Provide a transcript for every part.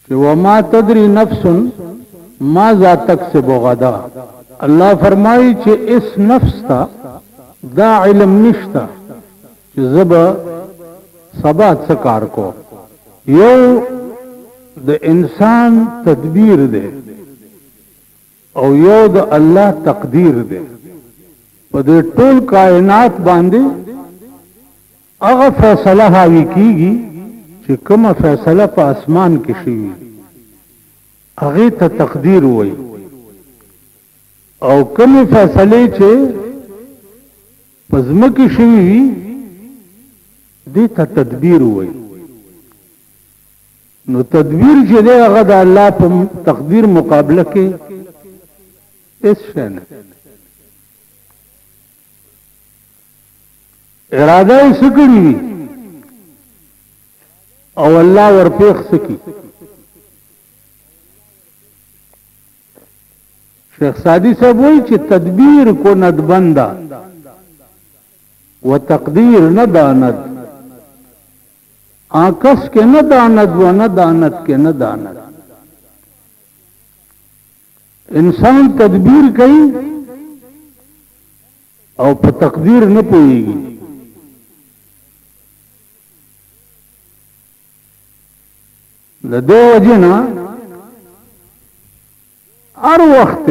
چې وما تدري نفس ماذا تکسب غدا. الله فرمایي چې اس نفس ته دا علم نشتا چې زبا سبا څه کار کو. یو د انسان تدبیر دی او یو د الله تقدیر دی. په دې ټول کائنات باندې هغه فیصله حاوی کیږي چې کومه فیصله په اسمان کې شوي هغه ته تقدیر وایي او کومه فیصله چې په ځمکه شوي وي دې ته تدبیر وایي. نو تدبیر چې دی هغه د الله په تقدیر مقابله کې هیڅ شی نه. اراده یې څه کړې وي او الله ورپېښ څه کړي. شیخ سعدی صاحب وایي چې تدبیر کو ند بندا و تقدیر نہ داند آکس کے نہ داند و نہ دانت کے نہ داند. انسان تدبیر کوي او په تقدیر نه پوهیږي. د دې وجه نه هر وخت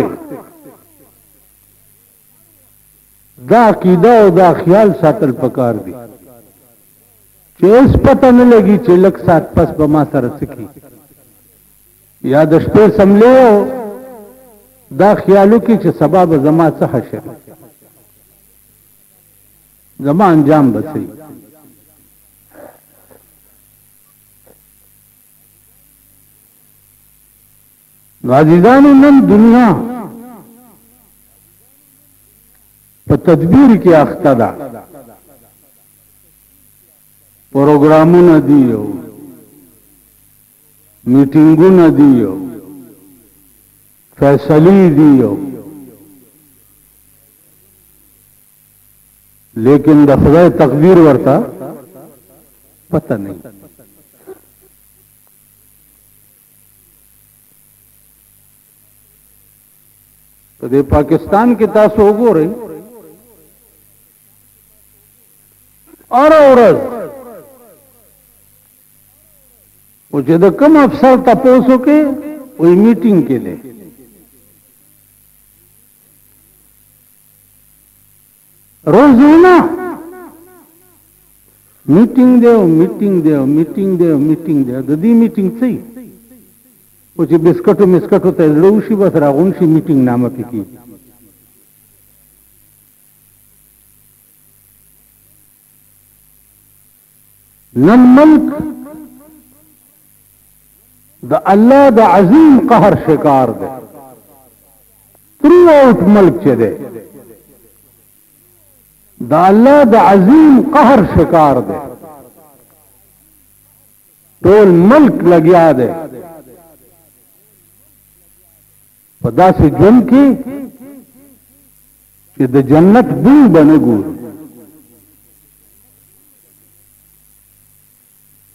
دا عقیده او دا خیال ساتل پکار دي چې اس پته نه لګي چې لک سات پس به ما سره سکی یا د شپې سملو دا خیالو کې چې سبب زما څه حشر زما انجام بسي. عزیزانو نن دنیا په تدبیر کې اخته ده. پروګرامونه دي او میټینګونه دي او فیصلې دي او لیکن د خدای تقدیر ورته پته نه. په دې پاکستان کې تاسو وګورئ اور ورځ او چې د کوم افسر تاسو کې وې میټینګ کې ده روزانه میټینګ دی او میټینګ دی او میټینګ دی او میټینګ دی. د دې میټینګ څه او چې بسکټو مسکټو ته زړو شي بس راغون شي میټینګ نامه پکې. نن ملک د الله د عظیم قهر شکار دی. ترو اوټ ملک چې دی د الله د عظیم قهر شکار دی. ټول ملک لګیا دی په داسې ژوند کې چې د جنت بوی به نه ګوري.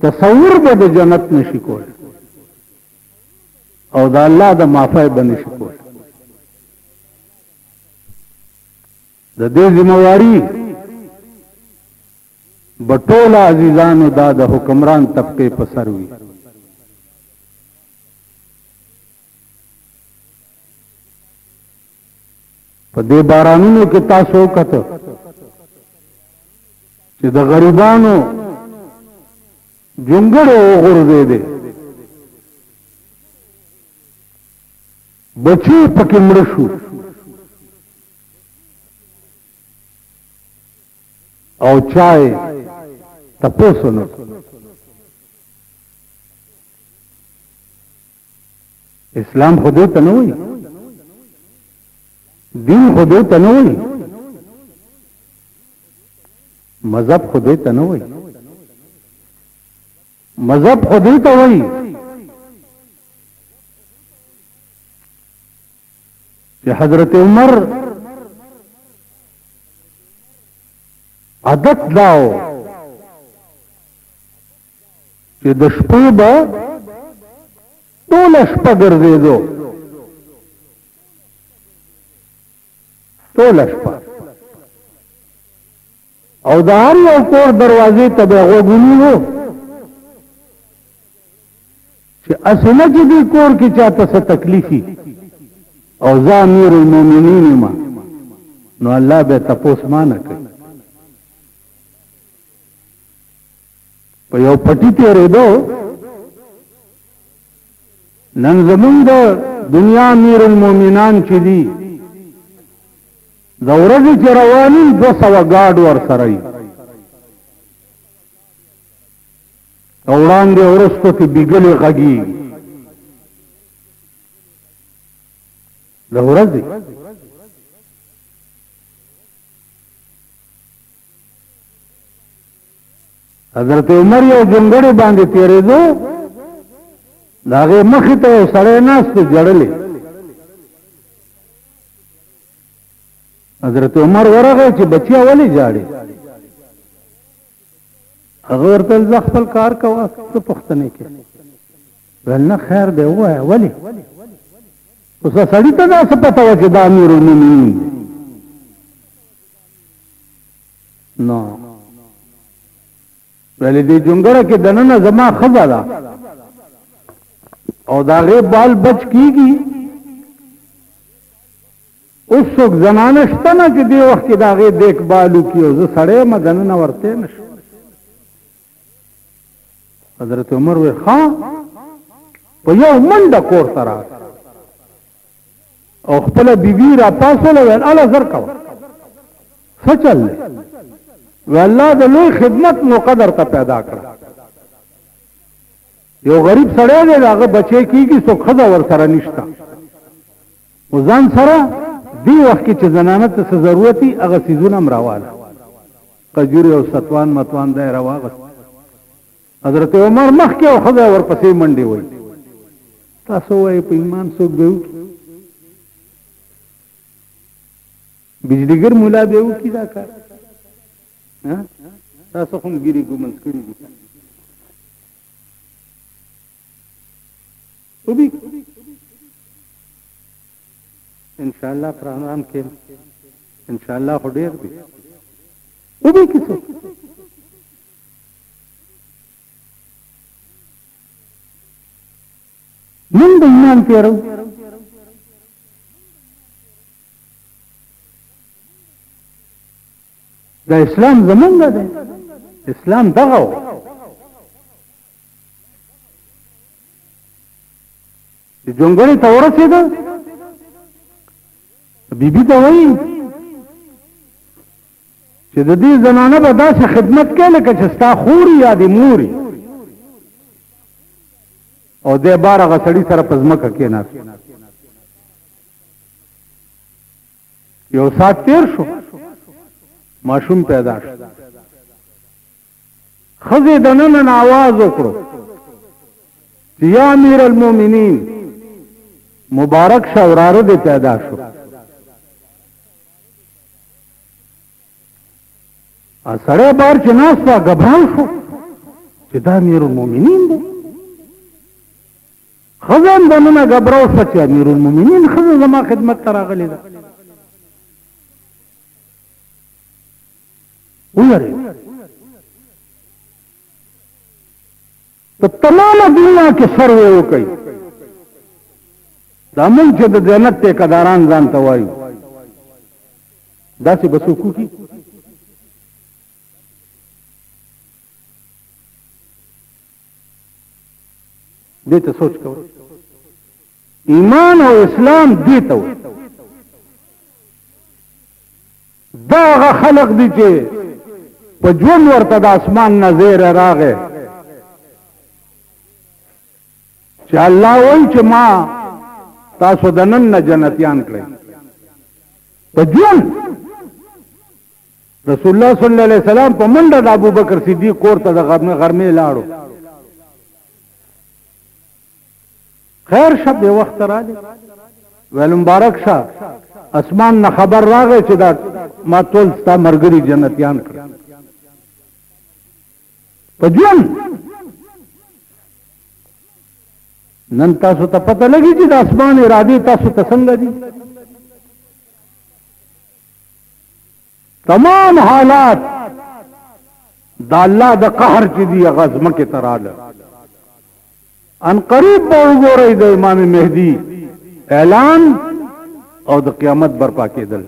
تصور به د جنت نشي کولی او د الله د معافی به نشي کولی. د دې ذمہواری به ټول عزیزانو دا د حکمران طبقه په سر وي. په دې بارانونو کې تاسو وکړه چې د غریبانو جونګړو وغورځې دي بچي پکې مړ شو او چای تاسو نو اسلام خود ته نه وي دین خود ته نه وي مذهب خود ته نه وي مذهب خود ته وي چې حضرت عمر عادت داو چې د شپې به ټول شپه ګرځېدو، ټول شپه، او د هر یو کور دروازې ته به غوږونی وو چې اسنه چې دې کور کې چاته څه تکلیفي او زه امیر المؤمنین ما، نو الله به تپوس مانه کوي. په یو پټی تېرېدو، نن زمونږ د دنیا امیر المؤمنان چې دي د ورځې چې رواني 200 ګاډ ورسره وي، او وړاندې وروستو کې بیګلې غږېږي د ورځې. حضرت عمر یو جونګړې باندې تېرېدو، د هغې مخې ته یو سړی ناست و جړلې. حضرت عمر ورغی چې بچیا ولې جاړې؟ هغه ورته ویل زه خپل کار کوه، څه پوښتنې کې؟ ویل نه خیر دی ووایه ولې؟ اوس سړي ته دا څه پته وه چې دا امیر المؤمنین دی؟ نو ویلې دې جونګړه کې دننه زما ښځه ده او د هغې بال بچ کېږي. اوس څوک زنانه شته نه چې دې وخت کې د هغې دیکبال وکړي، او زه سړی یم دننه ورتی نه شم. حضرت عمر وی ښه، په یو منډه کور ته راغی او خپله بیبي را پاسوله، ویل اله زر کوه، څه چل دی؟ وی الله د لوی خدمت موقع درته پیدا کړه. یو غریب سړی دی، د هغه بچی کېږي، څوک ښځه ورسره نشته، خو ځان سره دې وخت کې چې زنانه ته څه ضرورت وي هغه څیزونه هم راواله، قجورې او ستوان متوان دی راواغست. حضرت عمر مخکې او ښځه ورپسې منډې وایي. تاسو وایئ په ایمان څوک به وکړي؟ بجلیګر مولا به وکړي دا کار؟ تاسو خو هم ګیرې ګومنځ کړي دي. انشاءالله پروګرام کې انشاءالله خو ډېر دي وبې کیسه. من د ایمان تیرو دا اسلام زمونږ دی، اسلام دغه و چې جونګړې ته ورسېده، بیبي ته وایي چې د دې زنانه به داسې خدمت کوي لکه چې ستا خوري یا د موري، او دې بار هغه سړي سره په ځمکه کېناست. یو ساعت تېر شو، ماشوم پیدا شو. ښځې دننه آواز وکړو چې یا امیر المؤمنین مبارک شه، وراره دې پیدا شو. سړی بار چې ناست و ګبراو شو چې دا امیر المؤمنین دی. ښځه هم دننه ګبراو شوه چې امیر المؤمنین ښځه زما خدمت ته راغلې ده. ویرې په تمامه دنیا کې سروې وکړئ، دا موږ چې د جنت ټیکهداران ځان ته وایو، داسې به څوک وکړي؟ دې ته سوچ کوئ. ایمان او اسلام دې ته وایي. دا هغه خلق دي چې په ژوند ورته د اسمان نه زیری راغی چې الله وایي چې ما تاسو د نن نه جنتیان کړئ. په ژوند رسول الله صلی الله علیه وسلم په منډه د ابوبکر صدیق کور ته د غرمې لاړو. خیر شب یو وخت راځي، ویل مبارک شه، اسمان نه خبر راغی چې دا ما ټول ستا مرګري جنتیان کړ. په ژوند نن تاسو ته پته لګي چې د اسمان ارادي تاسو ته څنګه دي. تمام حالات د الله د قهر چې دی غزمه کې تراله. ان قریب به وګورئ د امام مهدی اعلان او د قیامت برپا کېدل.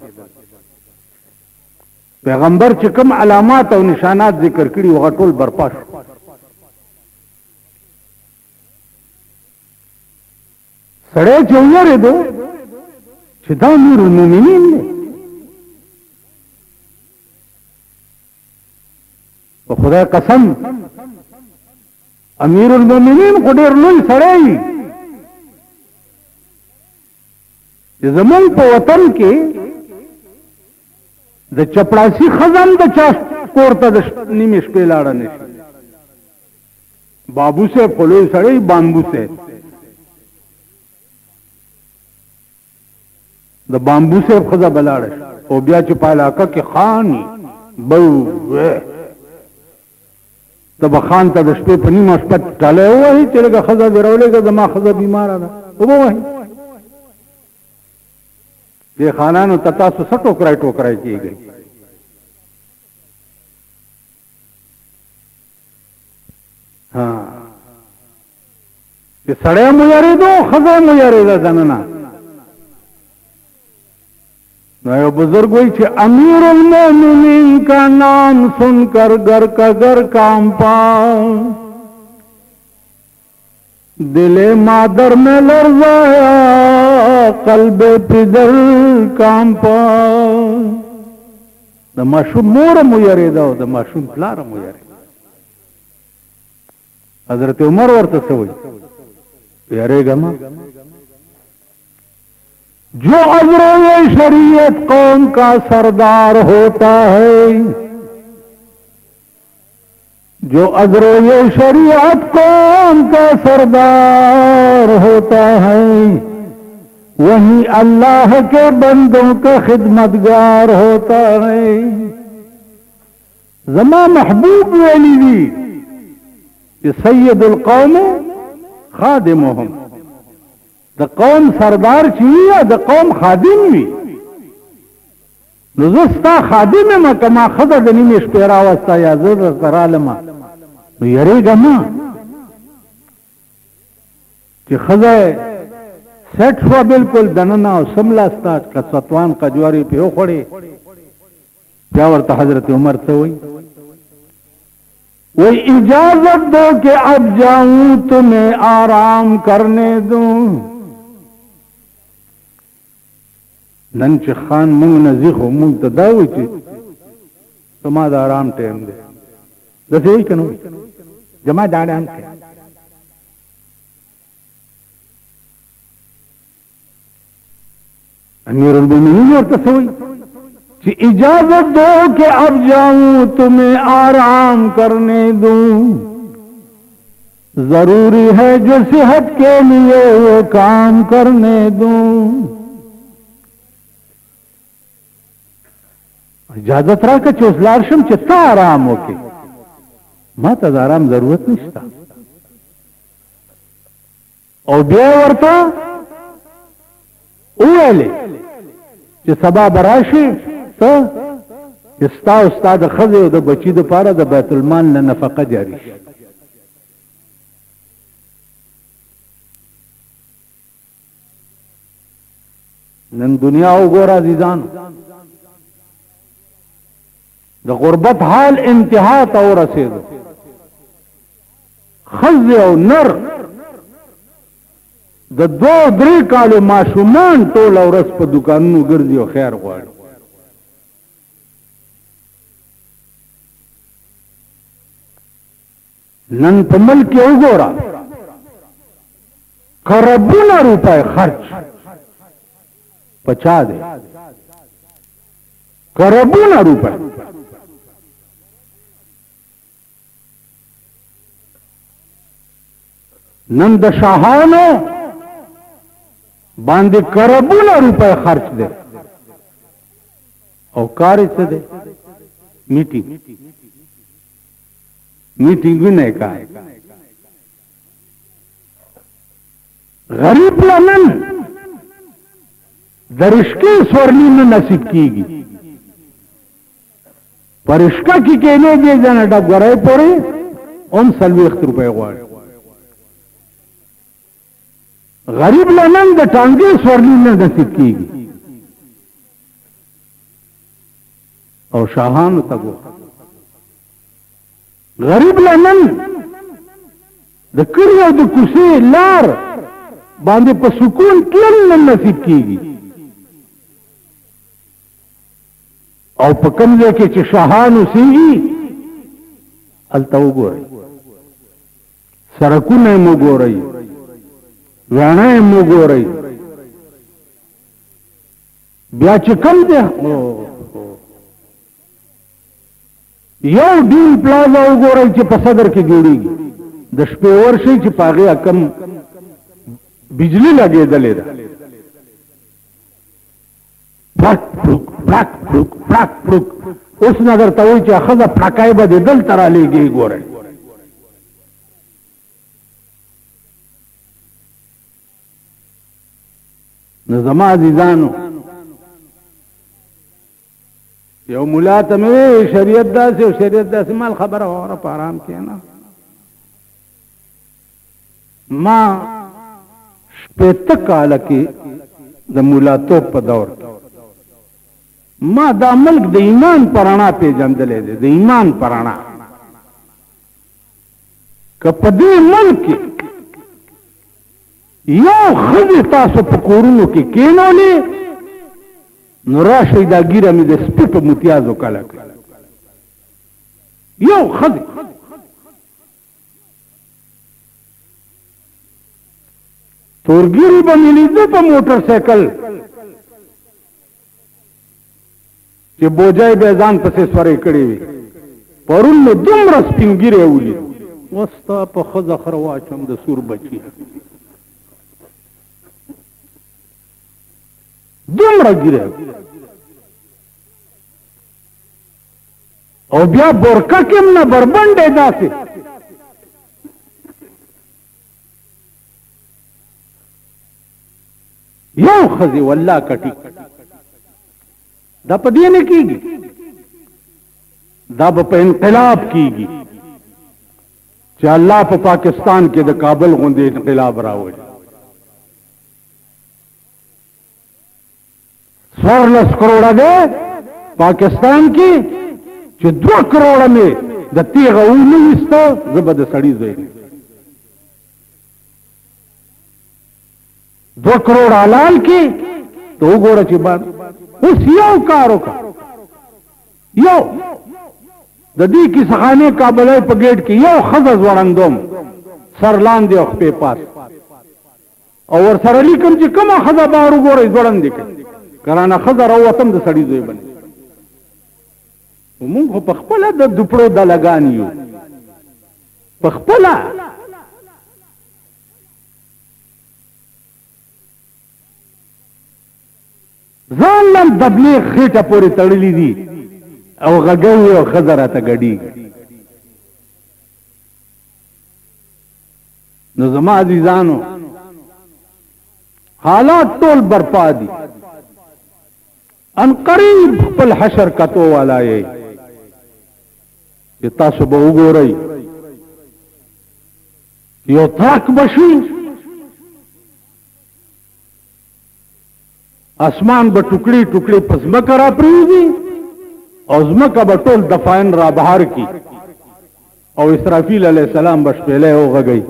پیغمبر چې کوم علامات او نشانات ذکر کړي هغه ټول برپا شو. سړی چې ویریدو چې دا امیر المؤمنین دی، په خدای قسم امیر المؤمنین خو ډېر لوی سړی چې زمونږ په وطن کې د چپړاسي خزم د چا کور ته د نیمې شپې لاړه نه شي. بابو صاحب خو لوی سړی، بامبو صاحب د بامبو صاحب ښځه به لاړه شي او بیا چې په علاقه کې خاني بو ته به خان ته د شپې په نیمه شپه ټالی ووهي چې لږه ښځه دې راولېږه زما ښځه بیماره ده وبوهي. دې خانانو ته تاسو څه ټوکرای ټوکرای کېږئ؟ چې سړی مو یارېدو ښځه مو یارېده دننه. نو یو بزرگ وی چې امیر المومنین کا نام سن کر گر کا گر کانپا، دل مادر میں لرزایا قلب پدر کانپا. د ماشوم مور مو یریدا او د ماشوم پلار مو یریدا. حضرت عمر ورته سوی یریګه ما جو ابرو شریعت قوم کا سردار ہوتا ہے، جو ازرو شریعت قوم کا سردار ہوتا ہے، وہی اللہ کے بندوں کا خدمتگار ہوتا ہے. زما محبوب ولی دی کہ سید القوم خادمهم، د قوم سردار چې وي د قوم خادم وي. نو زه ستا خادم یم که ما ښځه د نیمې شپې راوسته یا زه درته رالمه نو یېرېږه مه چې ښځه سیټ شوه بلکل دننه او سملاسته که ستوان قجوارې پې وخوړې. بیا ورته حضرت عمر څه وایي؟ وہی اجازت دو کہ اب جاؤں تمہیں آرام کرنے دوں. نن چې خان مونږ نزی خو مونږ ته دا وایي چې زما د آرام ټیم دی. داسې وایي که نه وایي؟ زما د آرام ټیم. امیر المؤمنین ورته څه وایي کہ اجازت دو کہ اب جاؤں تمہیں آرام کرنے دوں، ضروری ہے جو صحت کے لیے وہ کام کرنے دوں. اجازت راکړه چې اوس لاړ شم چې ته آرام وکړې. ما ته د آرام ضرورت نشته. او بیا ورته وویلې چې سبا به راشي ته چې ستا او ستا د ښځې او د بچي دپاره د بیت المال نه نفقه جاري شي. نن دنیا وګوره عزیزانو، د غربت حال انتها ته ورسېدو. ښځې او نر د 2-3 کالو ماشومان ټوله ورځ په دوکانونو ګرځي او خیر غواړي. نن په ملک کې وګوره کربونه روپۍ خرچ په چا دی؟ کربونه روپۍ. نن د شاهانو باندې کربونه روپۍ خرچ دی او کار یې څه دی؟ میټینګ. میټینګونه یې کوي. غریب لنن درشکی سورلی نه نصیب کیږي پرشکا کی کېنه دې ځنه ډګړای پورې اون 40 روپے غواړي غریب لنن د ټانګې سورلی نه نصیب کیږي او شاهانو ته غریب لنن د کړي او د کوسې لار باندې په سکون تلل نه نصیب کیږي او په کوم ځای کې چې شاهانو سیږي هلته وګورئ سړکونه مو ګورئ ویاڼې مو ګورئ بیا چې کوم دی یو ډیل پلازا وګورئ چې په صدر کې جوړیږي د شپې ورشي چې په هغې کم بجلی لګېدلې ده پړک پړک پړک پړک پړک پړک اوس نه درته وایي چې ښځه پړکای به دې دلته رالیږي ګورئ نو زما عزیزانو یو ملا ته مې شریعت داسې او شریعت داسې مال خبره وره په آرام کښېنه ما شپېته کاله کې د ملاتوب په دور کې ما دا ملک د ایمان په رڼا پېژندلی دی د ایمان په رڼا که په دې ملک کې یو ښځې تاسو په کورونو کې کېنولې نو راشئ دا ګیره مې د سپي په متیازو کله کړه یو ښځې تورګیري به مې لیده په موټر سایکل چې بوجای به ځان پسې سورې کړې وي پرون مې دومره سپین ګیری ولید اوس ستا په ښځه خره واچوم د سور بچي دومره ګیری او بیا بورکه کې هم نه بربنډې داسې یو ښځې والله کټي دا په دې نه کېږي دا به په انقلاب کېږي چې الله په پاکستان کې د کابل غوندې انقلاب راوړي 14 کروڑه دی پاکستان کې چې 2 کروڑه مې د تیغه ونه ویسته زه به د سړي ځای 2 کروڑ حلال کې ته وګوره چې بعد اوس یو کار وکړه یو د دې کیسهخانې کابلۍ په ګیټ کې یو ښځه ځوړندوم سر لاندې او خپې پاس او ورسره لیکم چې کومه ښځه بهر وګورئ ځوړندې کوي کرانه ښځه راووتم د سړي زوی بنې مونږ خو په خپله د دوپړو دلګان یو په خپله ځان لم تبلیغ خېټه پورې تړلې دي او غږوي او ښځه راته ګډېږي نو زما عزیزانو حالات ټول برپا دي ان قریب خپل حشر کتو والا یې چې تاسو به وګورئ یو تاک بشي اسمان به ټوکړي ټوکړي په ځمکه را پرېږدي او ځمکه به ټول دفاین را بهر کی او اسرافیل علیه السلام به شپېلی وغږوي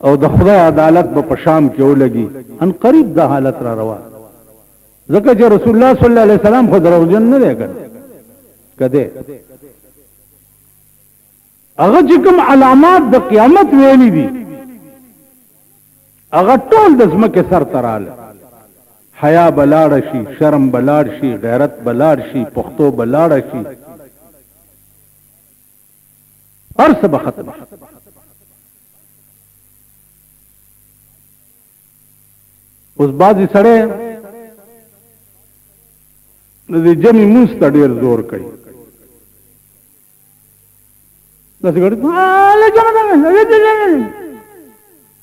او د خدای عدالت به په شام کې ولګي ان قریب دا حالت را روان ځکه چې رسول الله صلی الله علیه وسلم خو دروغجن نه دی کده هغه چې کوم علامات د قیامت ویلي دي هغه ټول د ځمکې سر ته راغله حیا به لاړه شي شرم به لاړ شي غیرت به لاړ شي پښتو به لاړه شي هر څه به ختم شي اوس بعضې سړی د دې جمعې مونځ ته ډېر زور کوي داسې ګړي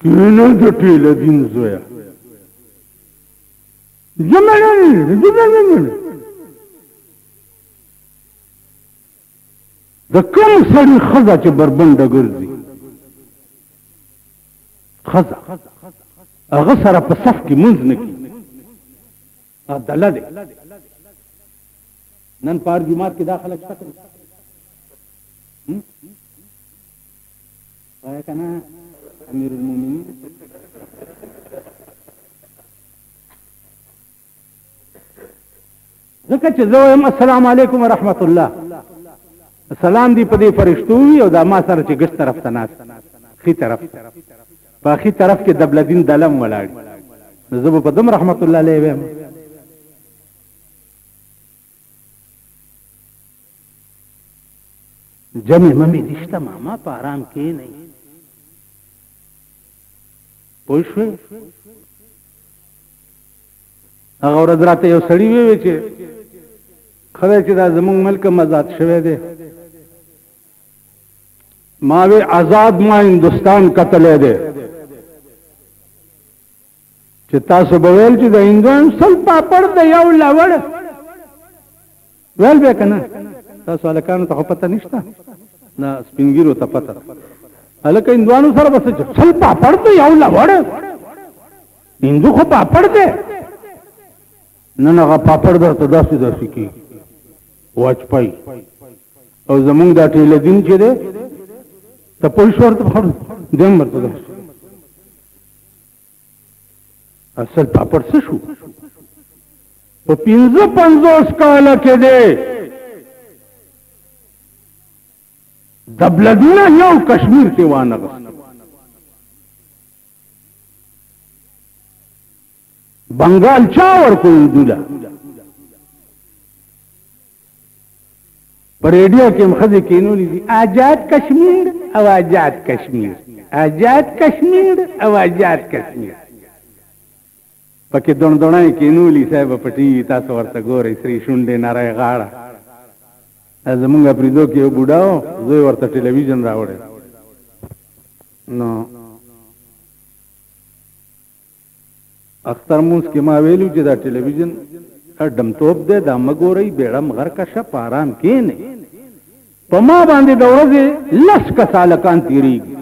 کینه د ټیل دین زویا د کوم سړي ښځه چې بربنډه ګرځي ښځه هغه سره په صف کې مونځ نه کي دله دی نن پار جماعت کې دا خلک شته کړي وایه که نه امیر المؤمنین ځکه چې زه وایم السلام علیکم ورحمت الله سلام دی په دې فرشتو وي او دا ما سره چې ګټ طرف ته ناست ښي طرف په ښي طرف کې دبلدین دلم ولاړ نو زه به په دم رحمت الله علیه وایم جمع ممی دشته ماما په آرام کې نه پوه شوې هغه ورځ راته یو سړي وی چې خدای چې دا زمونږ ملک آزاد شوی دی ما وی آزاد ما هندوستان کتلی دی چې تاسو به ویل چې د هندوان سل پاپړ د یو لوړ ویل به که نه تاسو هلکانو ته خو پته نشته نه سپینګیرو ته پته هلکه هندوانو سره به څه سل پاپړ د یو لوړ هندو خو پاپړ دی نن هغه پاپړ درته داسې داسې کېږي واجپای او زمونږ دا ټیله دین چې دی ته پوه شو ورته دیم ورته داسې اصل پاپړ څه شو په 55 کاله کې دی دبلدونه یو کشمیر کې وانغست بنگال چا ورکو دوله پر ریډیو کې مخزه کینولې دي آزاد کشمیر او آزاد کشمیر آزاد کشمیر او آزاد کشمیر پکې دونه کینولې صاحب پټي تاسو ورته ګورئ سری شونډې نارای غاړه زمونږ پریدو کې یو بوډاو زوی ورته ټلویزیون راوړی نو اختر مونږ کې ما ویلو چې دا ټلویزیون ډمتوب دی دا مګورئ بیړه مغر کشه په آرام کېنئ په ما باندې د ورځې 10 کسالکان تېرېږي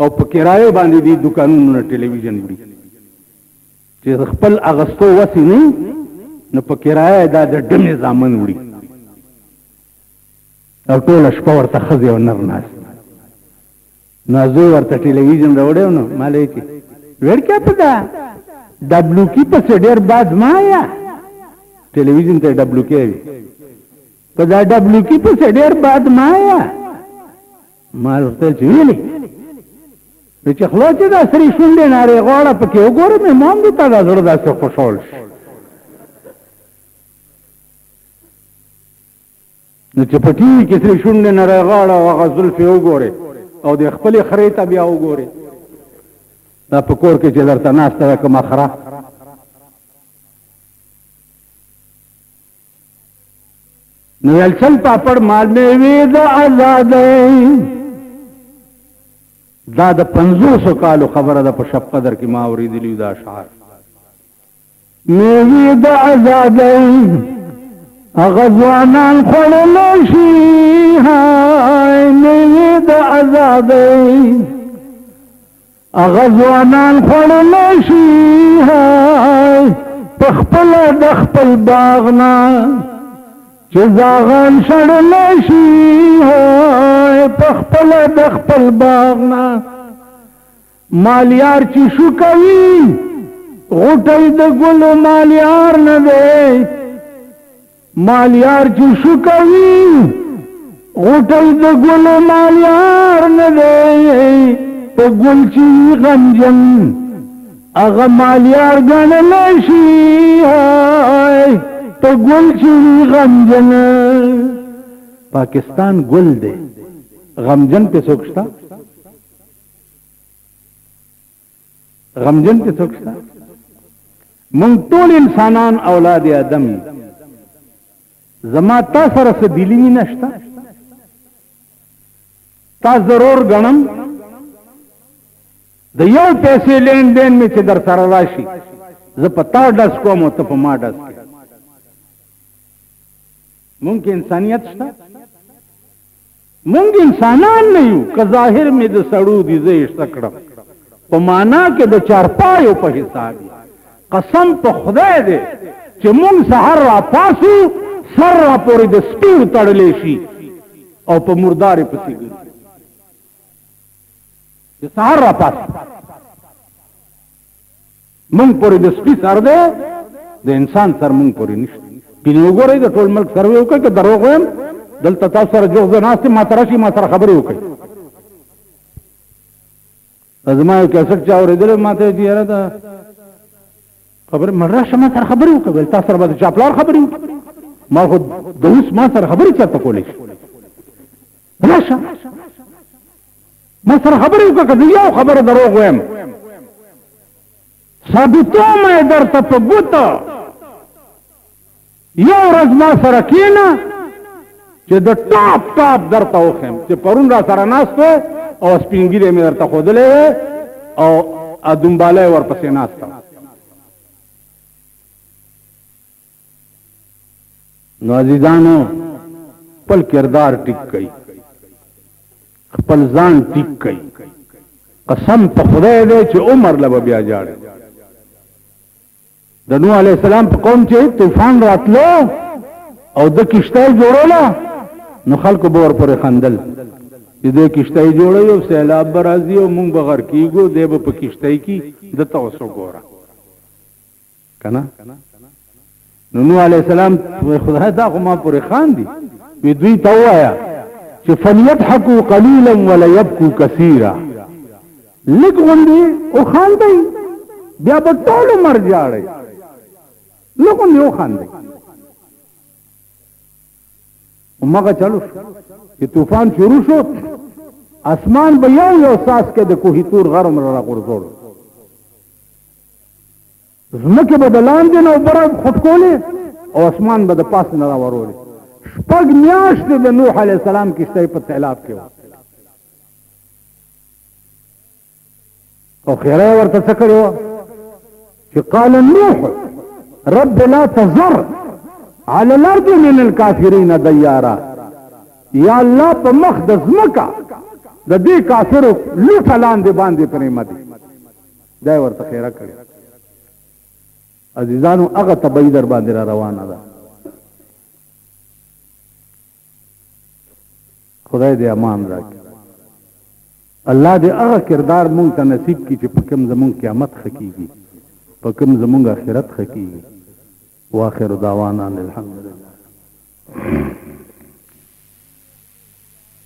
او په کرایه باندې دي دوکانونو نه ټلویزیون وړي چې خپل اغستو وسې نه نو په کرایه دا د ډمې زامن وړي او ټوله شپه ورته ښځې او نر ناست نو زوی ورته ټلویزیون راوړی نو ما له چې وړکیا په دا ډبلو کې پسې ډېر باز ما یا ټلویزیون ته ډبلو کې وي په دا ډبلو کې پسې ډېر باد ما یا ما ورته چې ویلې چې خلو چې دا سرې شونډې نارې غاړه پکې وګوره مې مام دې تا دا زړه داسې خوشحال شي نو چې په ټي وي کې سرې شونډې نارې غاړه او هغه زلفې وګورې او د خپلې خرې ته بیا وګورې دا په کور کې چې درته ناسته ده کومه خره نو الچل پاپړ مال میوې د آزادۍ دا د 500 کالو خبره ده په شب قدر کې ما اورېدلي دا اشعار میوې د آزادۍ هغه ځوانان خوړلی شي هاي میوې د آزادۍ هغه ځوانان خوړلی شي هاي په خپله د خپل باغ نه چې زاغان شړلی شي په خپله د خپل باغ نه مالیار چې شو کوي غوټۍ د ګلو مالیار نه دی مالیار چې شو کوي غوټۍ د ګلو مالیار نه دی په ګل چې غمجن هغه مالیار ګڼلی شي په ګل چې غمجن پاکستان ګل دی غمجن په څوک شته غمجن په څوک شته مونږ ټول انسانان اولاد آدم زما تا سره څه دلی نشته تا ضرور غنم د یو پیسې لین دین می چې در سره راشي زه په تا ډس کوم او ته په ما ډس کې مونږ انسانیت شته مونږ انسانان نه یو که ظاهر می د سړو دي زه یې کړم په معنا کې د چارپایو په حساب قسم په خدای دی چې مونږ سحر را پاسو سر را پورې د سپیو تړلی شي او په مردارې پسې ګرځي د سحر را پاسو مونږ پورې د سپي سر دی د انسان سر مونږ پورې نشته کینې وګورئ د ټول ملک سروې وکړئ که دروغ وایم دلته تاسو سره جوغ زه ناست یم ما ته راشئ ما سره خبرې وکړئ زما یو کیسټ چا اورېدلی ما ته چې یاره دا خبرې ما راشه ما سره خبرې وکړه ویل تا سره به د چا پلار خبرې وکړي ما خو د اوس ما سره خبرې چاته کولی شي راشه ما سره خبرې وکړه که زه یو خبره دروغ وایم ثابتوم یې درته په ګوته یو ورځ ما سره کښېنه چې د ټاپ ټاپ درته وښیم چې پرون را سره ناست و او سپین ږیرې مې درته ښودلی وی او دنباله یې ورپسې ناسته نو عزیزانو خپل کردار ټیک کړئ خپل ځان ټیک کړئ قسم په خدای دی چې عمر له به بیا جاړي د نوح علیه السلام په قوم چې طوفان راتلو او د کشتۍ جوړوله نو خلکو به ورپورې خندل چې دې کشتۍ جوړوي او سیلاب به راځي او مونږ به غر کېږو دی به په کشتۍ کې دته اوس وګوره که نه نو نوح علیه السلام خدای دا خو ما پورې خاندي وی دوی ته ووایه چې فلیضحکوا قلیلا ولیبکوا کثیرا لږ غوندې وخاندئ بیا به ټول عمر جاړئ لږ غوندې وخاندئ همغه چلو شو چې طوفان شروع شو اسمان به یو یو ساس کې د کوهي تور غر عمر را غورځول ځمکې به د لاندې نه اوبه را خټکولې او اسمان به د پاس نه را ورولې شپږ میاشتې د نوح علیه السلام کشتۍ په سیلاب کې وه او خیره یې ورته څه کړې وه چې قال نوح رب لا تذر على الارض من الكافرين ديارا یا الله په مخ د ځمکه د دې کافرو لوټه لاندې باندې پرېمه دي دا یې ورته خیره کړې عزیزانو هغه طبعي در باندې را روانه ده خدای دې امان راکړي الله دې هغه کردار مونږ ته نصیب کړي چې په کوم زمونږ قیامت ښه کېږي په کوم زمونږ آخرت ښه کېږي واخر دعوانا الحمد لله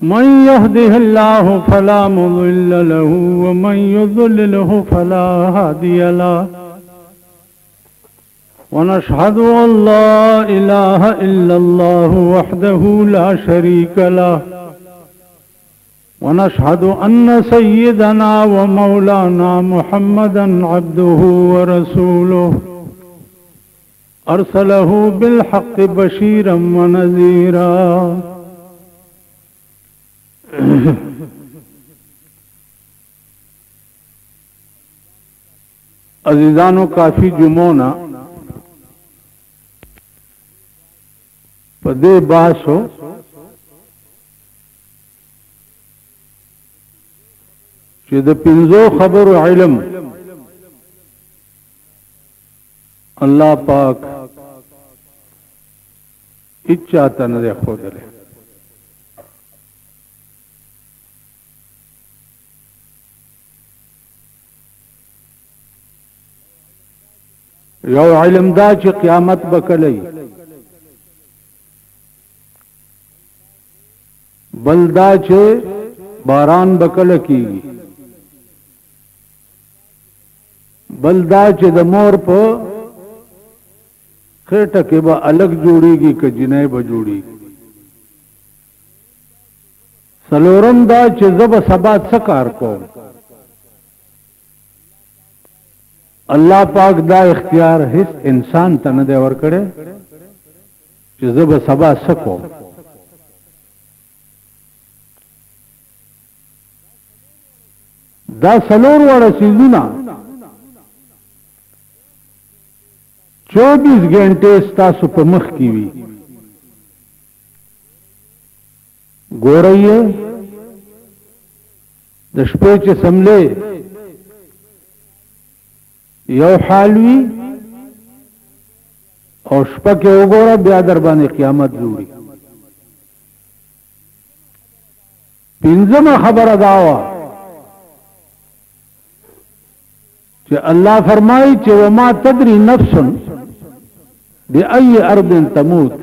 من يهده الله فلا مضل له ومن يضلله فلا هادي له ونشهد أن لا إله إلا الله وحده لا شريك له ونشهد أن سيدنا ومولانا محمدا عبده ورسوله أرسله بالحق بشيرا ونذيرا عزیزانو کافی جمعونا پدے باسو چې د پنځو خبرو علم الله پاک اچھا تنه خودله یو علم دا چې قیامت بکلی بل دا چې باران بکل کیږي بل دا چې د مور په خېټه کې به الګ جوړیږي که جنې به جوړیږي سلورم دا چې زب سبا څه کار کوم الله پاک دا اختیار هیڅ انسان ته نه دی ورکړی چې زب سبا څه کوم دا سلور وړه سیزونه 24 غنټې ستاسو په مخ کې وي ګورئ د شپې چې سملې یو حال وي او شپه کې وګوره بیا در باندې قیامت جوړي پنځمه خبره دا وه چې الله فرمایي چې وما تدري نفس بأي ارض تموت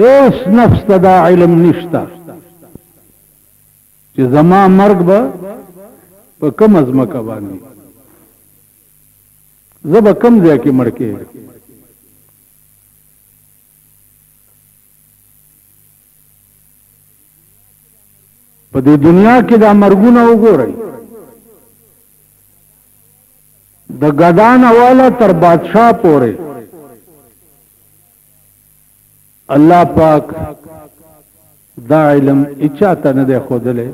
ایس نفس ته دا علم نشته چې زما مرګ به په کومه ځمکه باندې زه به کوم ځای کې مړ کېږم په دې دنیا کې دا مرګونه وګورئ د ګدان والا تر بادشاہ پورې الله پاک دا علم اچاته نه دی ښودلی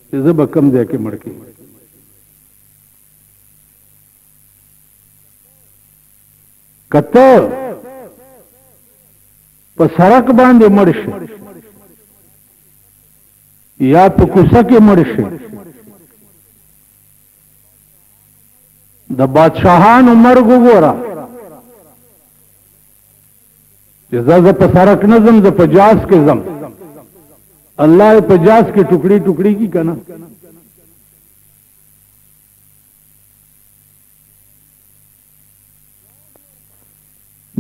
چې زه به کوم ځای کې مړ کېږم که ته په سړک باندې مړ شې یا په کوڅه کې مړ شې د بادشاہانو مرګ وګوره چې زه په سړک نه ځم زه په جاز کې ځم الله یې په جاز کې ټوکړي ټوکړي کی کنه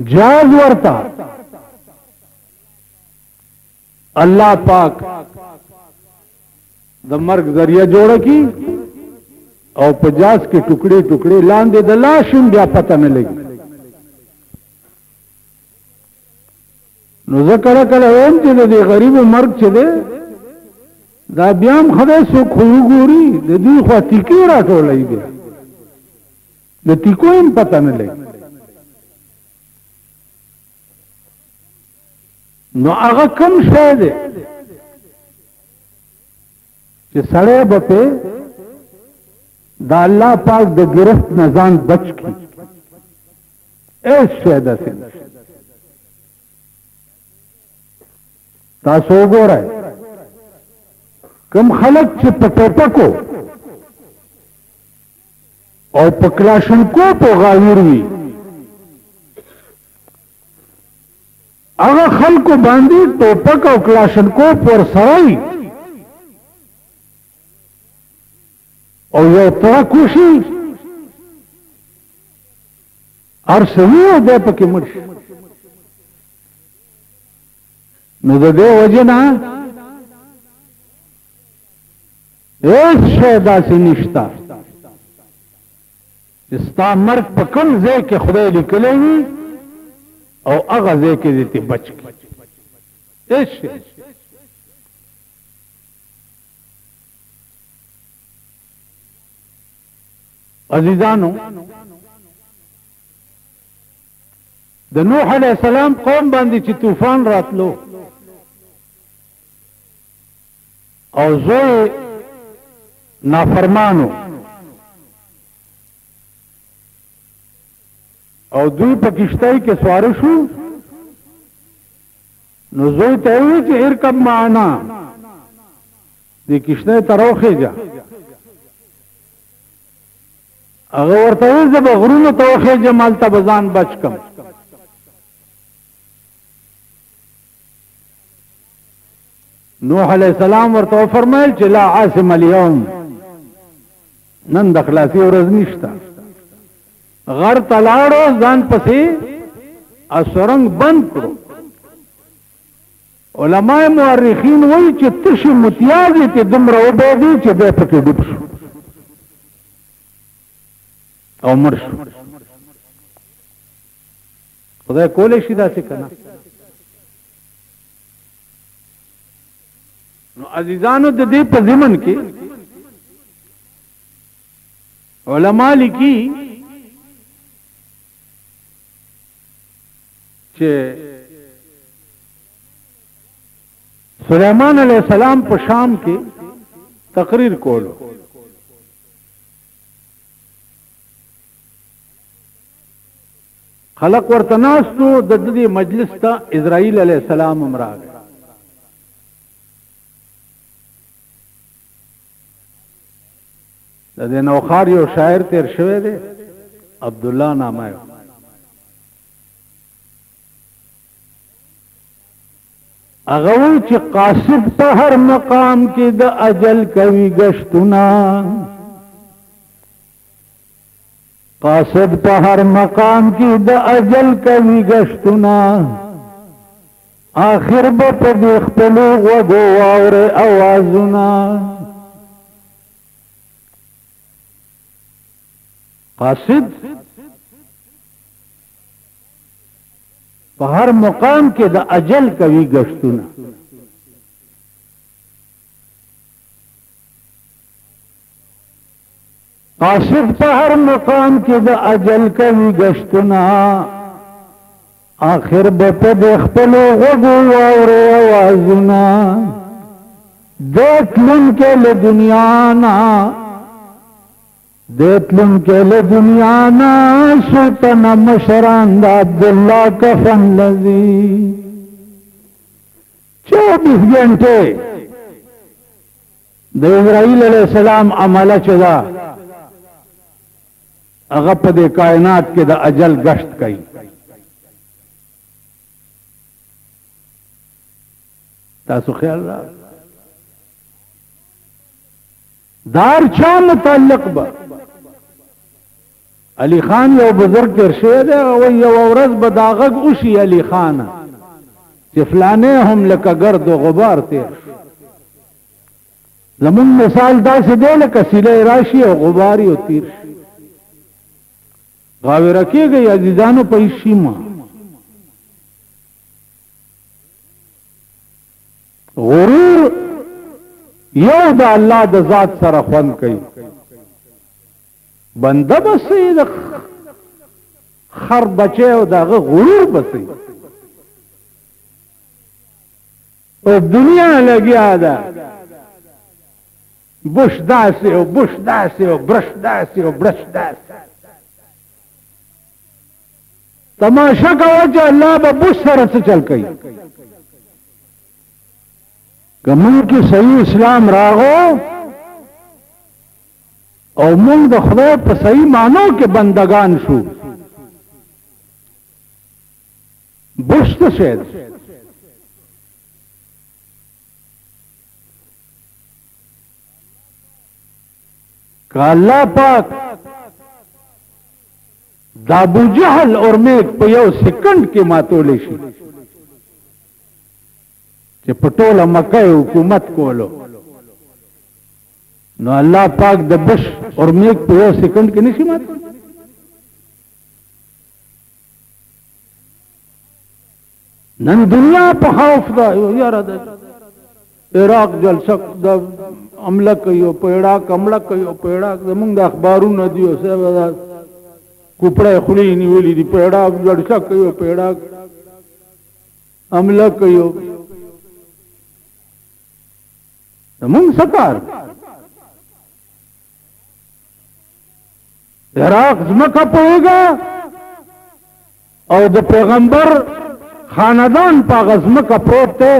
جاز ورتا الله پاک د مرګ ذریعہ جوړ کی او په جاز کې ټوکړي ټوکړي لاندې د لاشم بیا پته نه لګي نو زه کله کله وایم چې د غریب مرګ چې دی دا بیا هم خدای څوک خو وګوري د دې خوا تیکې راټولوي بیا د تیکو هم پته نه لګي نو هغه کم شی دی چې سړی به پې دا الله پاک د گرفت نزان بچ کی ایس شی داسې تاسو وګورئ کم خلک چې په ټوپکو او په کلاشنکوپو غاویر وي هغه خلکو باندې ټوپک او کلاشنکوپ ورسره وي او یو ترک وشي ارسوي او دی پکې مړ شي نو د دې وجه نه هیڅ شی داسې نشته چې ستا مرګ په کوم ځای کې خدای لیکلی وي او هغه ځای کې دې ته بچ کړي هیڅ شی عزیزانو د نوح علیہ السلام قوم باندې چې طوفان راتلو او زوی نافرمانو او دوی په کشتۍ کې سواره شو نو زوی ته وی چې ارکب معنا دې کشتۍ ته راوخېږه هغه ورته وی زه به غرونو ته وخېږم هلته به ځان بچ کم نوح علیہ السلام ورته فرمایل چې لا عاصم اليوم نن د خلاصي ورځ نشته غر تلاړو ځان پسې اسرنګ بند کړو علماء مورخین وایي چې تشي متیازې ته دومره وبېدې چې دی پکې ډوب شو او مړ شو خدای کولی شي داسې که نه نو عزیزانو د دې په ضمن کې علما لیکي چې سلیمان علیہ السلام په شام کې تقریر کولو. خلق ورته ناستو، د دې مجلس ته اسرائیل علیه السلام هم راغی. د دې نوخار یو شاعر تیر شوی دی، عبدالله نامه یو. هغه وایي چې قاصد په هر مقام کې د اجل کوي گشتونه، قاصد په هر مقام کې د اجل کوي گشتونه، آخر به په دې خپلو غوږو واورې اوازونه. قاصد په هر مقام کې د اجل کوي گشتونه. قاصد په هر مقام کې د اجل کوي گشتونه، آخر به په دې خپلو غوږو واورې اوازونه. دتلونکي له دنیا نه، دتلونکي له دنیا نه، شیطان مشران د عبدالله کفن لذي. 24 घंटे د اسرائیل علیہ السلام عمله چې دا هغه په دې کائنات کې د اجل گشت کوي. تاسو خیال را دار چا متعلق با علی خان یو بزرگ تیر شوی دی، او یو ورځ به دا غږ وشي علی خان چې فلانه هم لکه گرد و غبار تیر. زمون مثال داسې دی لکه سیله راشي او غبار یو تیر شي. غاوره کېږي عزیزانو په شیما. غرور یو د الله د ذات سره خوند کوي. بنده بسې د خر بچی او دغه غرور بسې او دنیا لګیا ده بش داسې او بش داسې او برش داسې او برش داسې. تماشا کوه چې الله به بش سره څه چل کوي. که مونږ کې صحیح اسلام راغو او مونږ د خدای په صحیح معنو کې بندگان شو، بش څه شی دی؟ که الله پاک د ابو جهل اور میک په یو سکند کې ماتولی شي چې په ټوله مکه حکومت کولو، نو الله پاک د بش اور میک په یو سکند کې نشي ماتولی. نن دنیا په خوف ده، یاره د عراق جلسه د عمله کوي او په عراق حمله کوي او په عراق زمونږ د اخبارونو دي او څه کوپړه خولي نیولې دي، په عراق جلسه کوي او په عراق حمله کوي. زمونږ سکار عراق ځمکه پوهېږه او د پیغمبر خاندان په هغه ځمکه پروت دی.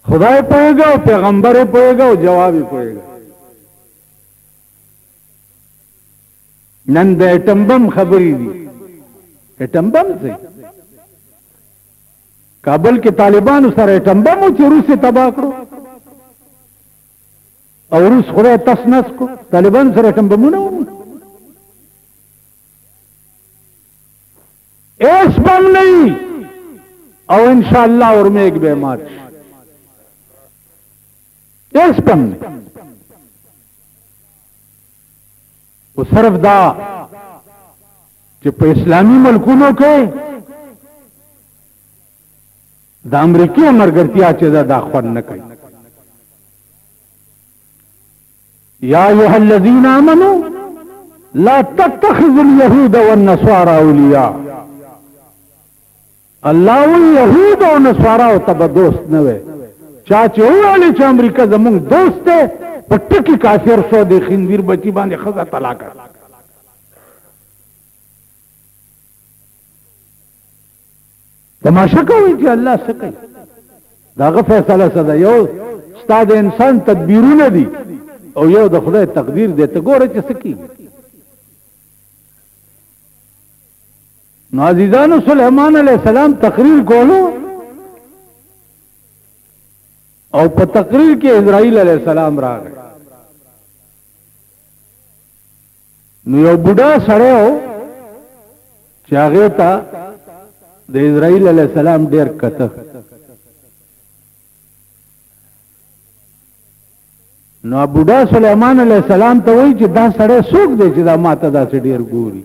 خدای پوهېږه او پیغمبر یې پوهېږه او جواب یې پوهېږه. نن د ایټم بم خبرې دي. ایټم بم څه کابل کې طالبانو سره ایټم بم و چې روس یې تباه کړو او روس خدای تس نس کو. طالبانو سره ایټم بمونه و، ایس بم نہیں او انشاءاللہ اور میں ایک بے مارچ ایس بم نہیں. وہ صرف دا چې په اسلامی ملکونو کې د امریکای مرګرتیا چې دا خوند نه کوي. یا ایها الذین آمنوا لا تتخذوا اليهود والنصارى اولیاء. الله وی یهود او نصارا او تب دوست نه وي، چا چې وویل چې امریکا زمونږ دوست دی په ټکي کافر شو د خنزیر بچی باندې ښځه طلاق کړه. تماشا کوي چې الله څه کوي. داغه فیصله څه ده؟ یو ستا د انسان تدبیرونه دي او یو د خدای تقدیر دی. ته ګوره چې څه کېږي. نو عزیزانو سلیمان علیہ السلام تقریر کولو او په تقریر کې اسرائیل علیہ السلام راغی. نو یو بوډا سړی و چې هغې ته د اسرائیل علیہ السلام ډېر کته. نو بوډا سلیمان علیہ السلام ته وایي چې دا سړی څوک دی چې دا ما ته داسې ډېر ګوري.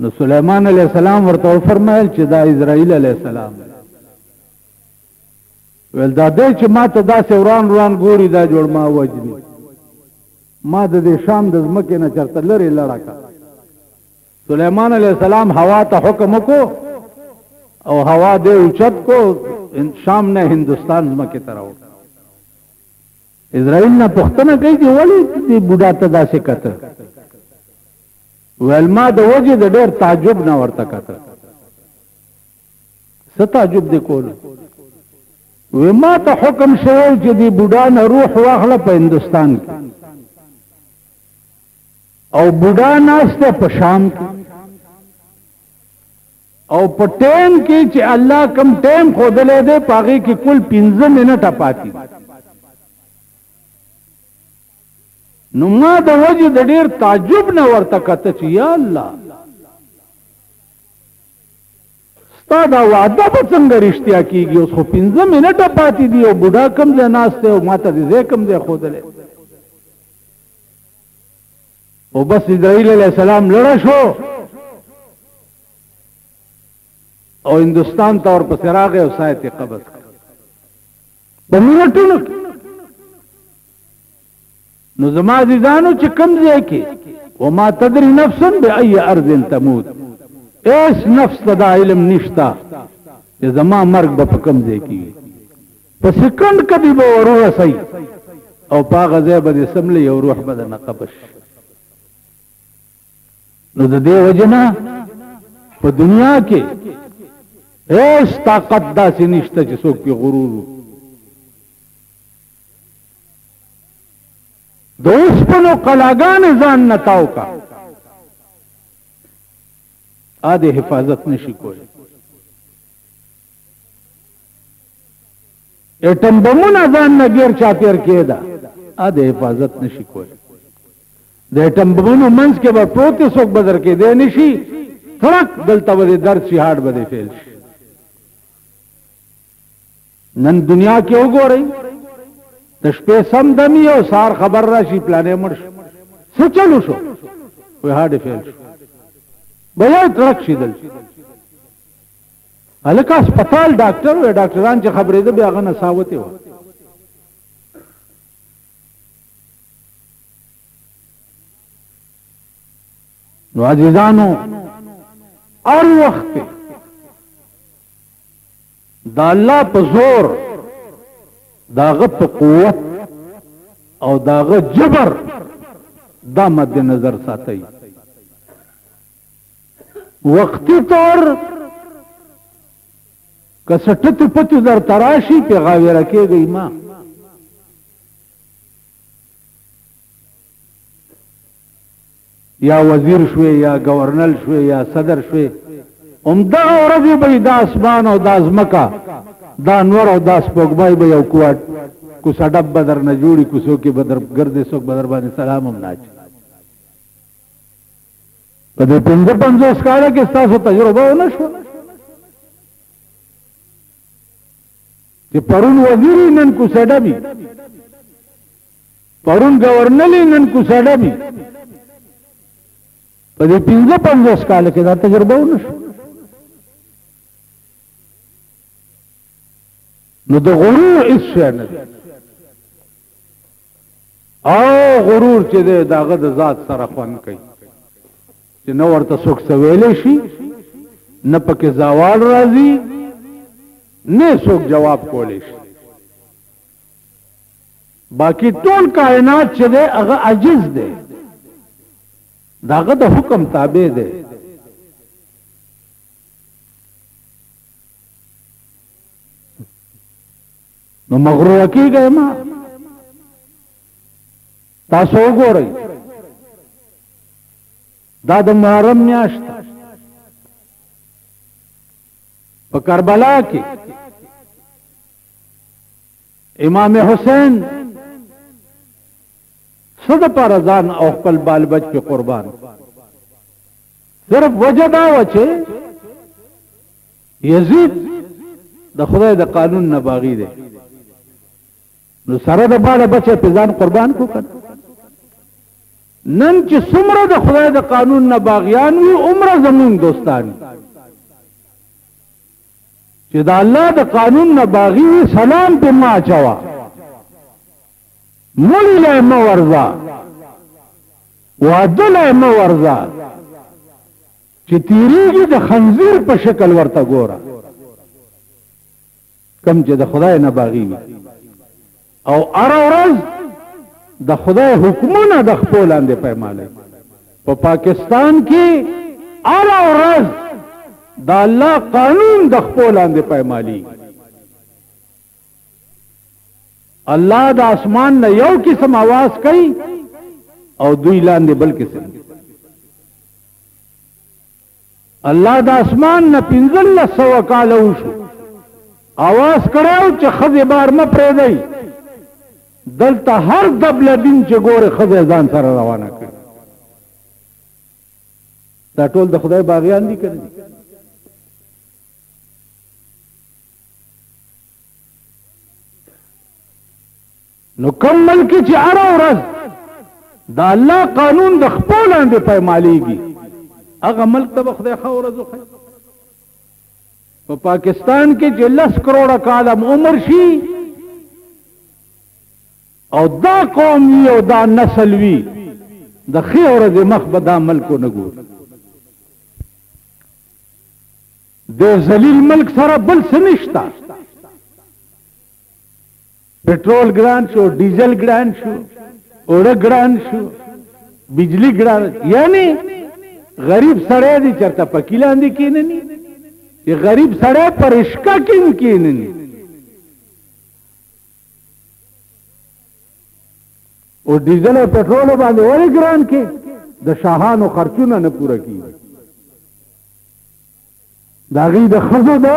نو سلیمان علیہ السلام ورته وفرمایل چې دا اسرائیل علیہ السلام ویل دا دی چې ما ته داسې وران وران ګوري دا جوړ ما وجني. ما د دې شام د ځمکې نه چرته لرې لړه کړه. سلیمان علیہ السلام هوا ته حکم وکړو او هوا دې اوچت کو شام نه هندوستان ځمکې ته راوړ. اسرائیل نه پوښتنه کوي چې ولې دې بوډا ته داسې کته؟ ویل ما د وجه د ډېر تعجب نه ورته کته. څه تعجب دې کول؟ وی ما ته حکم شوی چې دې بوډا نه روح واخله په هندوستان کې او بوډا ناسته په شام کې او په ټیم کې چې الله کم ټیم خودلې دې پاغي کې کل 15 منټه پاتې. نو ما د وجه د ډېر تعجب نه ورته کته چې یا الله ستا دا وعده به څنګه رښتیا کېږي؟ اوس خو 15 منټه پاتې دي او بوډا کم ځای ناست دی او ما ته دې ځای کم ځای ښودلی. او بس اسرائیل علیہ السلام لړه شو او هندوستان ته ورپسې راغی او سایت یې قبض کړ په منټونو کې. نو زما عزیزانو چې کم ځای کې وما تدري نفس بأي ارض تموت، ایس نفس ته دا علم نشتا چې زما مرګ به په کم ځای کې په سکند کې به ورسي او په هغه ځای به سملي یو روح به نه قبش. نو د دې وجنه په دنیا کې ایس طاقت داسې نشته چې څوک په غرور د اوسپنو قلاګانې ځان نه تاو کا اده حفاظت نشي کولی. اټم بمونه ځان نه غیر چاپیر کېدا اده حفاظت نشي کولی. د اټم بمونو منځ کې به پروت څوک بدر کې دی نشي فرق دلته به درد شي هاډ به فیل شي. نن دنیا کې وګورئ د شپې سم دمی او سار خبر راشي پلانې مړ شو څه چلو شو وې هاډ فیل شو بیا ترک شي دل الکه هسپتال ډاکټر و ډاکټران چې خبرې ده بیا غنه ساوته و. نو عزیزانو هر وخت دا الله په زور داغه په قوت او داغه جبر دا مد نظر ساتي. وقتی طور کسټت پتو در تراشی په غاویره کېږي ما یا وزیر شوي یا گورنر شوي یا صدر شوي عمده ورځې به د اسمان او د ازمکا دا نور او دا سپوږمۍ به یو کوټ کو سډب بدر نه جوړي کو سو کې بدر ګرځي سو بدر باندې سلام هم ناچ. په دې 55 کال کې تاسو تجربه ونه شو چې پرون وزیر نن کو سډبي پرون گورنر نن کو سډبي په دې 55 کال کې دا تجربه ونه شو. نو د غرور هیڅ شی نه دی او غرور چې دی داغه د ذات سره خوند کوي چې نو ورته څوک څه ویلی شي نه پکې زوال راځي نه څوک جواب کولی شي. باقی ټول کائنات چې دی هغه عاجز دی، داغه د حکم تابع دی. نو مغرور کیږئ ما. تاسو وګورئ دا د محرم میاشت په کربلا کې امام حسین صد پر ځان او خپل بال بچ په قربان، صرف وجه دا و چې یزید د خدای د قانون نه باغی دی، نو سره د بال بچ په ځان قربان کو کړ. نن چې څومره د خدای د قانون نه باغیان وي عمره زمون دوستان چې د الله د قانون نه باغی وي سلام په ما چوا مولی له مو ورزا وعدله مو ورزا چې تیریږي د خنزیر په شکل ورته ګوره کم چې د خدای نه باغی وي. او ار ورځ د خدای حکمونه د خپل لاندې پیماله په پاکستان کې ار ورځ د الله قانون د خپل لاندې پیمالي. الله د اسمان نه یو قسم आवाज کوي او دوی لاندې بل قسم. الله د اسمان نه 1500 کال وشو आवाज کړو چې خزه بار م پرې دی، دلته هر دبل دین چې ګوره خزه ځان سره روانه کړي. دا ټول د خدای باغیان دي کړي. نو کوم ملک چې هر ورځ دا الله قانون د خپل لاندې پیمالېږي هغه ملک ته خدای خو ورځ خو. په پاکستان کې چې 10 کروڑه کاله عمر شي او دا قوم وي او دا نسل وي د خې ورځ مخ به دا ملکو نه ګور. د ذلیل ملک سره بل څه نشته. पेट्रोल ګران شو، ډیزل ګران شو، اوړه ګران شو، بجلی ګران، یعنی غریب سړی دی چرته پکې لاندې کېنني، چې غریب سړی پر اشکا کې کېنني. او ډیزل او पेट्रोल باندې ولې ګران کې د شاهانو خرچونه نه پوره کیږي. دا غي د خزو د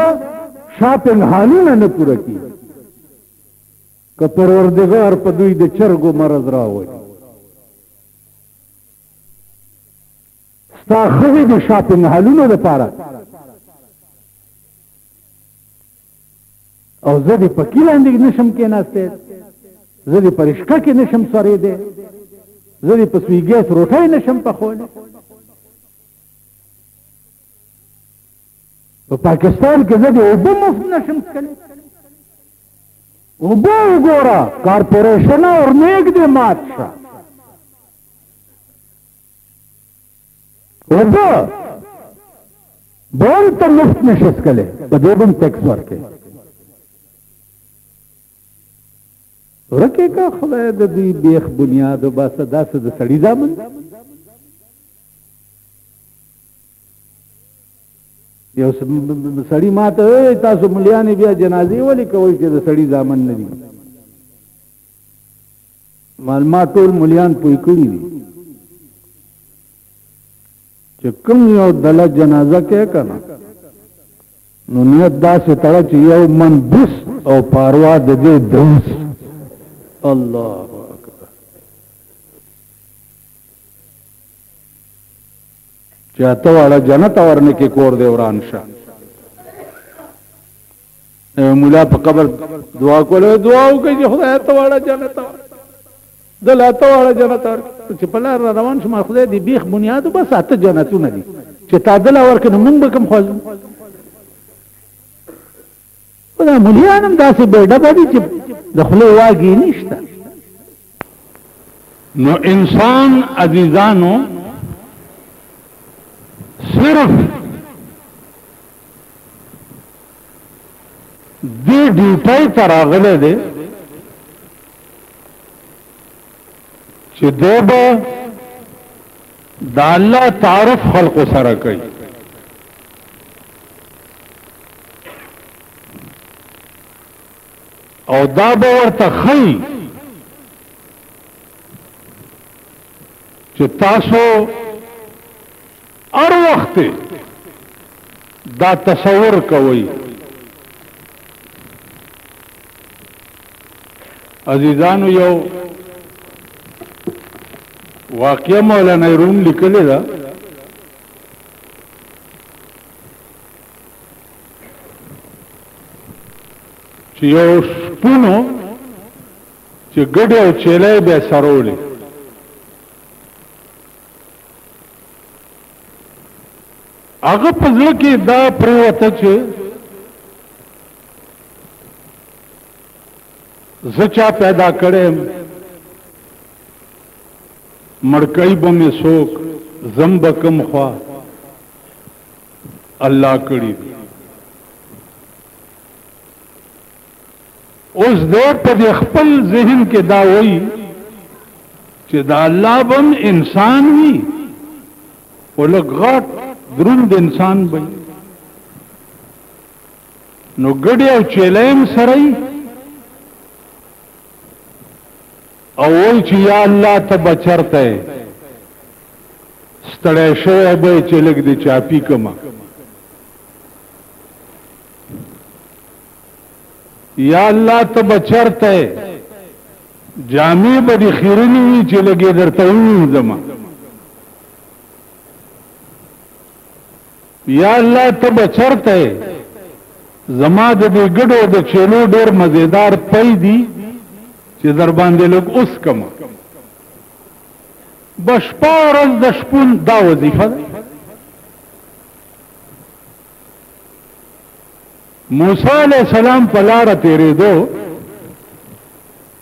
شاپینګ هالونه نه پوره کیږي. که پروردگار په دوی د چرګو مرض راوړي ستا خزې د شاپینګ هالونو لپاره او زه دې پکې لاندې نشم کېناستی، زه دې پر اشکا کې نشم سورېدی، زه دې په سوی ګیس روټۍ نشم پخولی. په پاکستان کې زه دې اوبه مفت نشم څکلی. اوبه وګوره کارپوریشن اور نیک دې مات شه. اوبه بول ته مفت نشي څکلی، په دې هم ټیکس ورکوي. ورکې که خدای د دوی بیخ بنیاد و باسه داسې د سړي زامن. یو سړی ماته وایي تاسو ملیانې بیا جنازې ولې کوئ چې د سړي زامن نه دي؟ ما ټول ملیان پوه کړي دي چې کوم یو دله جنازه کوي که نه نو نیت داسې تړه چې یو من بس او پاروا د دې دوس. الله اکبر. چې اته واړه جنت ورنه کې کور دی وران شه. مولا په قبر دعا کوله، دعا وکړي چې خدای اته واړه جنت دل اته واړه جنت چې په لار روان شم خدای دې بیخ بنیاد بس اته جنتونه دي چې تا دل ورکړي موږ به کوم خوځو. دا مليانم داسې بیډه باندې چې د خله واګي نشته. نو انسان عزیزانو صرف ډیوټي ته راغلی دی چې دی به د الله تعارف خلقو سره کوي. او دا به ورته ښیي چې تاسو هر وخت دا تصور کوئ. عزیزانو یو واقعه مولانا روم لیکلی ده چې یو شپونو چې ګډې او چیلې به سرولې هغه په زړه کې دا پرېوته چې زه چا پیدا کړم مړکۍ به مې څوک زم به کوم خوا الله کړي. اوس دی په دې خپل ذهن کې دا وایي چې دا الله به هم انسان وي او لږ غټ دروند انسان به نو ګډې او چیلې هم سره وي او وای چې یا الله ته بچرته ستړی شوی به چې لږ دې چاپی کما یا الله ته بچرته جامې به دې خیرنې وي چې لږې درته ووینځم یا الله ته بچرته زما د دې ګډو د چیلو ډېر مزیدار پی دي چې در باندې لږ اوس کما بشپا ورځ د شپون دا وظیفه ده. موسی علیہ السلام په لاره تېرېدو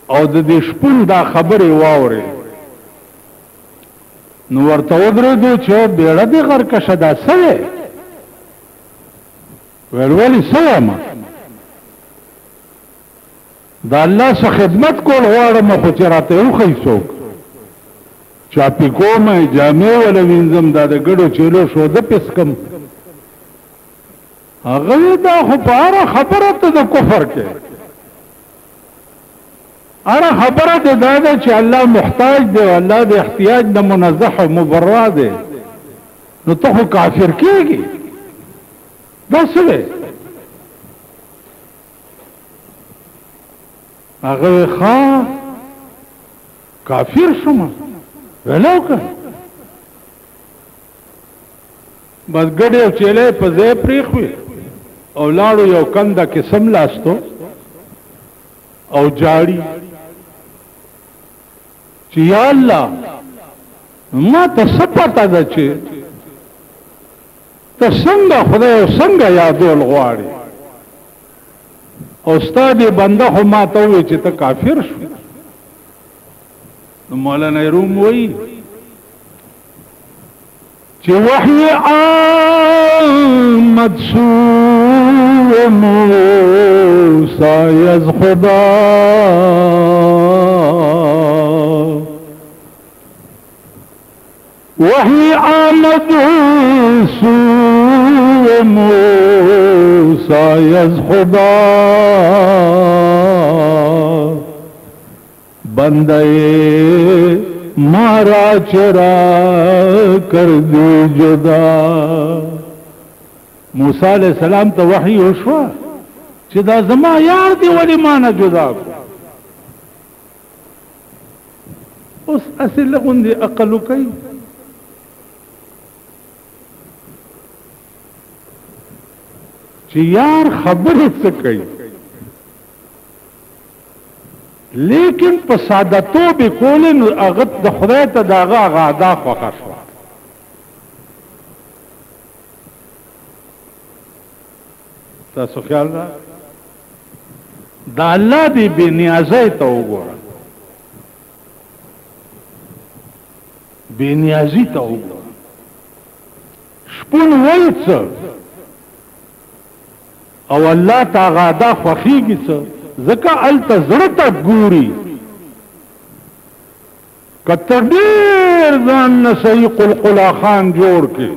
او د دې شپون دا خبرې واورې نو ورته ودرېدو چې بیړه دې غرکشه دا څه دی ویل ولې څه وایم دا الله څخه خدمت کول غواړم خو چې راته وښیي څوک چاپی کوم جامې ولا وینځم دا د ګډو چیلو شوده پس کم هغه دا خو په هره خبره ته د کفر کې هره خبره ته دا ده چې الله محتاج دی او الله د احتیاج نه منزه او مبرأ دی نو ته خو کافر کېږي دا څه دی هغه ښه کافر شوم ولو که بس ګډې او چیلې په ځای پرېښوې او لاړو یو کنده کې سملاستو او جاړي چې یا الله ما ته څه پته ده چې ته څنګه خدای او څنګه یادول غواړې او ستا دې بنده خو ما ته ووایي چې ته کافر شو. نو مولانا روم وایي چې وحی آمد سو موسی از خدا وحی آمد سو موسی از خدا بندے مارا چرا کر دی جدا. موسی علیہ السلام ته وحی وشو چې دا زما یار دی ولی ما نه جدا کو. اوس اصل غوندي عقل کوي چې یار خبرې څه کوي لیکن په ساده‌توب کول نو هغه د خدای ته داغه غادا خوښه شو. تاسو خیال را دا الله دی بے نیازی ته وګوره بے نیازی ته وګوره شپون وایي څه او الله تعالی دا خوخیږي څه ځکه الته زړه ته ګوري کته ډېر ځان نه صحیح قلقلا خان جوړ کې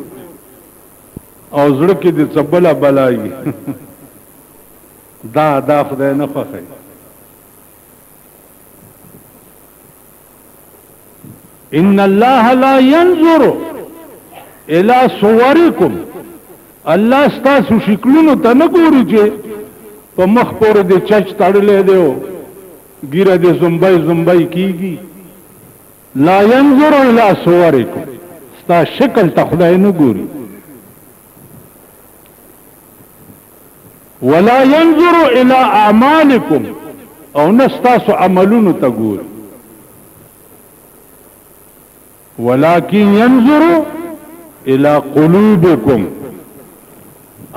او زړه کې د څبله بلایي دا خدای نه خوښي ان الله لا ينظر الى صوركم الله ستاسو شکلونو ته نه ګوري چې په مخ پورې د چچ تړلې دی ګیره د زمبای کیږي لا ينظر الى صوركم ستا شکل ته خدای نه ګوري ولا ينظر الى اعمالكم او نستاسو عملونو ته ګوري ولكن ينظر الى قلوبكم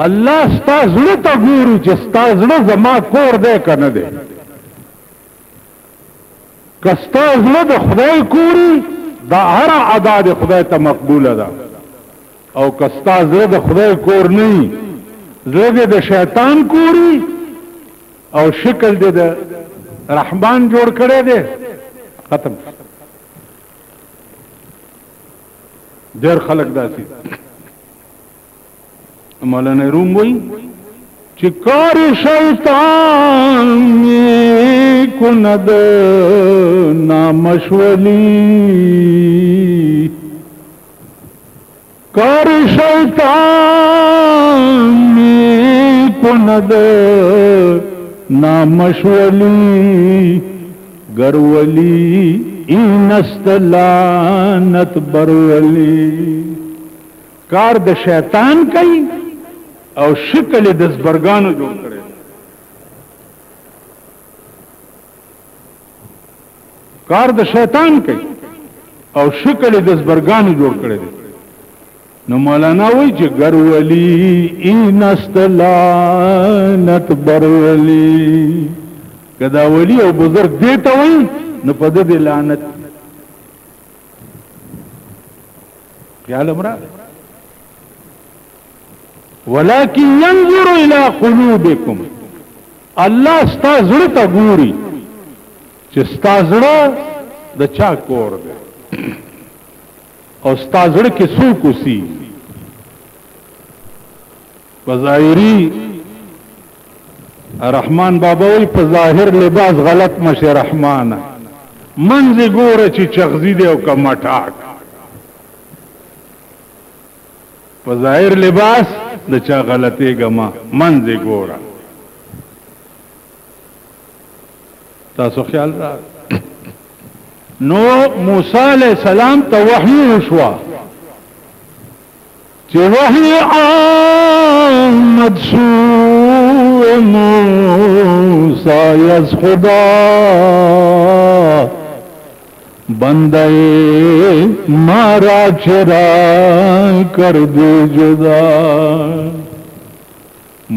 الله ستا زړه ته ګوري چې ستا زړه زما کور دی کنه دی که ستا زړه د خدای کوري دا هر ادا د خدای ته مقبوله ده او که ستا زړه د خدای کور نه زړه د شیطان کوري او شکل د رحمان جوړ کړی دی ختم ډېر خلک داسي مولانا روم وایي چې کار شیطان کند نامشولی کار شیطان کند نامشولی گرولی این استلانت برولی کار د شیطان کوي او شکل د زبرګانو جوړ کړي کار د شیطان کوي او شکل د زبرګانو جوړ کړي نو مولانا وایي چې گرولی این استلانت برولی کدا ولی او بزرگ دیتا وایي نو په دې لعنت خیال امره ولكن ينظر الى قلوبكم الله ستا زړه ته ګوري چې ستا زړه د چا کور دی او ستا زړه کې څوک اوسي په ظاهري رحمان بابا وی په ظاهر لباس غلط مشه رحمانه منځ ګوره چې چغزي دی او کمټاک په ظاهر لباس د چا غلطي ګما منځ ګوره تاسو خیال را نو موسی علیہ السلام ته وحی وشوا چې وحی آمد شو موسی از خدا بندے مارا چرا کر دے جدا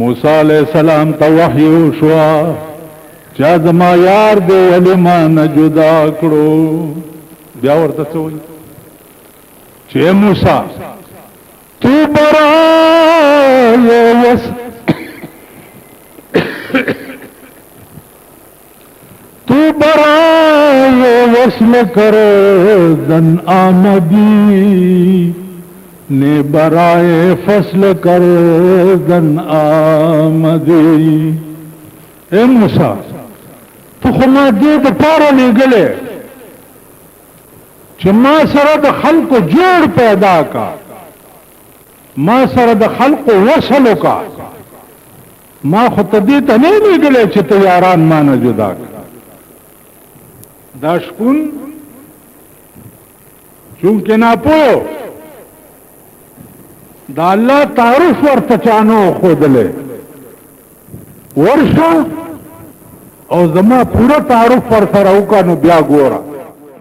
موسی علیہ السلام ته وحی وشوا چا زما یار دے علی مان جدا کړو بیا ورته څه وایي چې موسی تو برای تو برای وصل کر زن آمدی نے برائے فصل کر زن آمدی اے موسیٰ تو خما دې د پاره لګلې چې ما سره د خلقو جوړ پیدا کا ما سره د خلقو وصل کا ما خو ته دې ته نه لګلې چې ته یاران ما نه جدا دا شکون چونکه نه پوه دا الله تعارف ورته چانو خودلې ورشه او زما پورا تعارف پر سره وکړو بیا ګوره